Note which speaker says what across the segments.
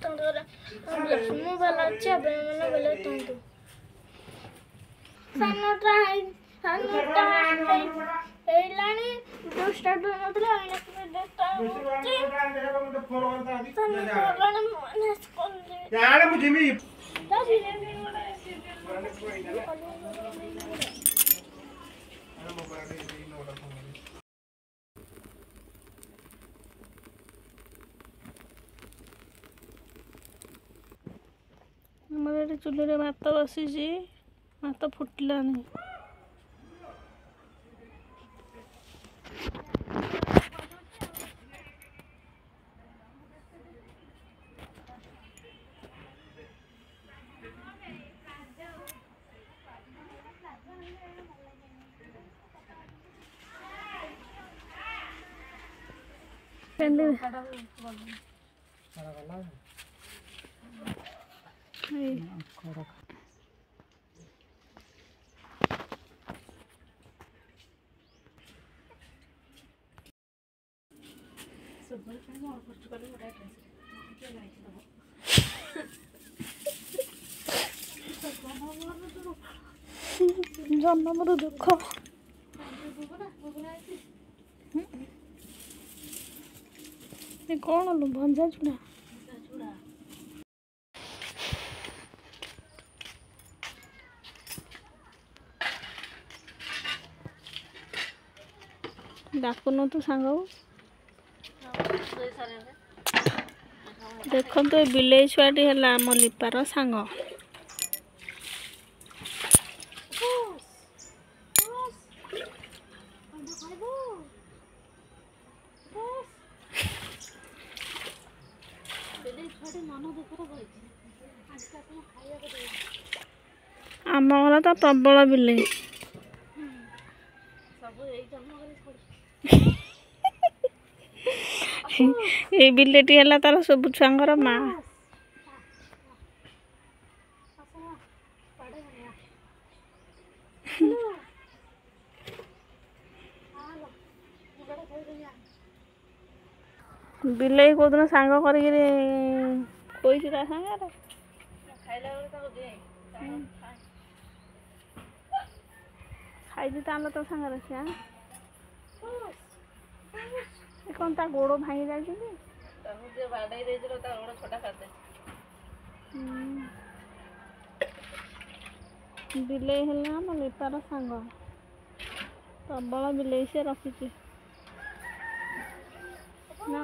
Speaker 1: ମୁଁ ଭଲ ଅଛି ଆପଣମାନେ ଭଲ ଥାନ୍ତୁ। ସାନଟା ହେଇଲାଣି ଯୋଉ ଷ୍ଟାର୍ଟ ହୋଇନଥିଲା ଆମର ଏଠି ଚୁଲିରେ ଭାତ ବସିଛି, ଭାତ ଫୁଟିଲାନି। ଜନ୍ମର ଦୁଃଖ କଣ ଲୋ ଭଞ୍ଜା ଚୁଡ଼ା ଡାକୁନ ତୁ ସାଙ୍ଗକୁ। ଦେଖନ୍ତୁ ଏ ବିଲେଇ ଛୁଆଟି ହେଲା ଆମ ଲିପାର ସାଙ୍ଗ। ଆମ ଘର ତ ପ୍ରବଳ ବିଲେଇ। ଏଇ ବିଲେଇଟି ହେଲା ତାର ସବୁ ଛୁଆଙ୍କର ମା। ବିଲେଇ କୋଉଦିନ ସାଙ୍ଗ କରିକିରି କହିଛି ତା ସାଙ୍ଗରେ ଖାଇଛି ତାହେଲେ ତୋ ସାଙ୍ଗରେ ସେ କଣ ତା ଗୋଡ଼ ଭାଙ୍ଗି ଯାଇଛି କି? ବିଲେଇ ହେଲେ ଆମ ଲିପାର ସାଙ୍ଗ, ପ୍ରବଳ ବିଲେଇ ସେ ରଖିଛି ନା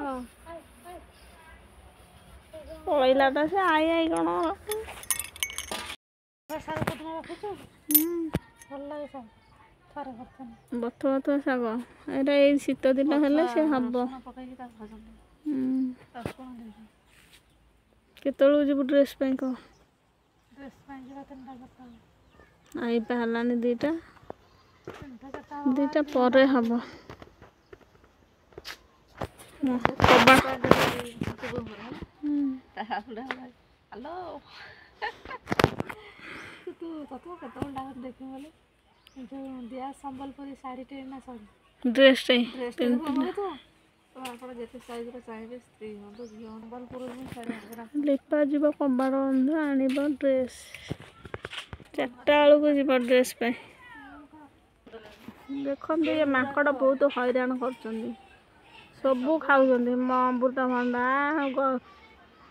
Speaker 1: ପଳେଇଲା ତ ସେ ଆଇ କଣ ବଥୁଆ ଶାଗ। ଏଇଟା ଏଇ ଶୀତ ଦିନ ହେଲେ ସେ ହବ। କେତେବେଳକୁ ଯିବୁ ଡ୍ରେସ୍ ପାଇଁ କହ? ଆଇପା ହେଲାନି ଦିଟା ପରେ ହବ।
Speaker 2: ସମ୍ବଲପୁରୀ ଶାଢ଼ୀଟେ ନା
Speaker 1: ଡ୍ରେସ୍ଟେ ଲିପା ଯିବ କବାଟ ବନ୍ଧ ଆଣିବ ଡ୍ରେସ୍। 4ଟା ବେଳକୁ ଯିବ ଡ୍ରେସ୍ ପାଇଁ। ଦେଖନ୍ତୁ ଏ ମାଙ୍କଡ଼ ବହୁତ ହଇରାଣ କରୁଛନ୍ତି। ସବୁ ଖାଉଛନ୍ତି ଅମୃତଭଣ୍ଡା,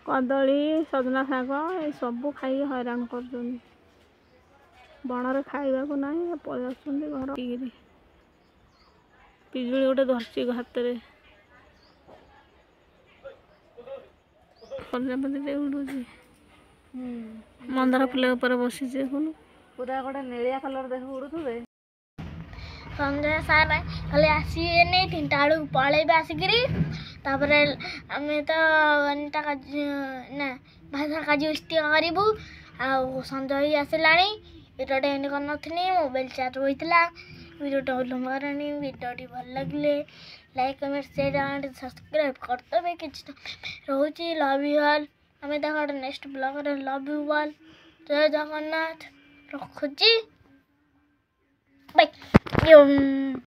Speaker 1: କଦଳୀ, ସଜନା ଶାଗ ଏ ସବୁ ଖାଇକି ହଇରାଣ କରୁଛନ୍ତି। ବଣରେ ଖାଇବାକୁ ନାହିଁ, ପଳେଇ ଆସୁଛନ୍ତି ଘର। ପିଜୁଳି ଗୋଟେ ଧରିଛି ହାତରେ, ପ୍ରଜାପତିଟେ ଉଡୁଛି। ମନ୍ଦାର ଫୁଲ ଉପରେ ବସିଛି ଦେଖୁନୁ,
Speaker 2: ପୁରା ଗୋଟେ ନେଳିଆ କଲର ଦେଖ ଉଡୁଥିବେ।
Speaker 1: ସନ୍ଧ୍ୟା ସାର୍ ଖାଲି ଆସିବେନି, 3ଟା ବେଳକୁ ପଳେଇବେ ଆସିକିରି। ତାପରେ ଆମେ ତ ଭାଷା କାର୍ଯ୍ୟଷ୍ଟି କରିବୁ। ଆଉ ସଞ୍ଜ ହେଇ ଆସିଲାଣି। ଭିଡ଼ିଓଟା ଏଣ୍ଡ କରିନଥିଲି, ମୋବାଇଲ ଚାର୍ଜ ହୋଇଥିଲା। ଭିଡ଼ିଓଟା ଲମ୍ବାରାଣି। ଭିଡ଼ିଓଟି ଭଲ ଲାଗିଲେ like, comment, share and subscribe କରିଦେବେ। କିଛି ରହୁଛି। Love you all. ଆମେ ଦେଖ ଗୋଟେ ନେକ୍ସଟ ବ୍ଲଗରେ ଲଭ୍ ୟୁ ଅଲ୍। ଜୟ ଜଗନ୍ନାଥ। ରଖୁଛି। ବାଇ।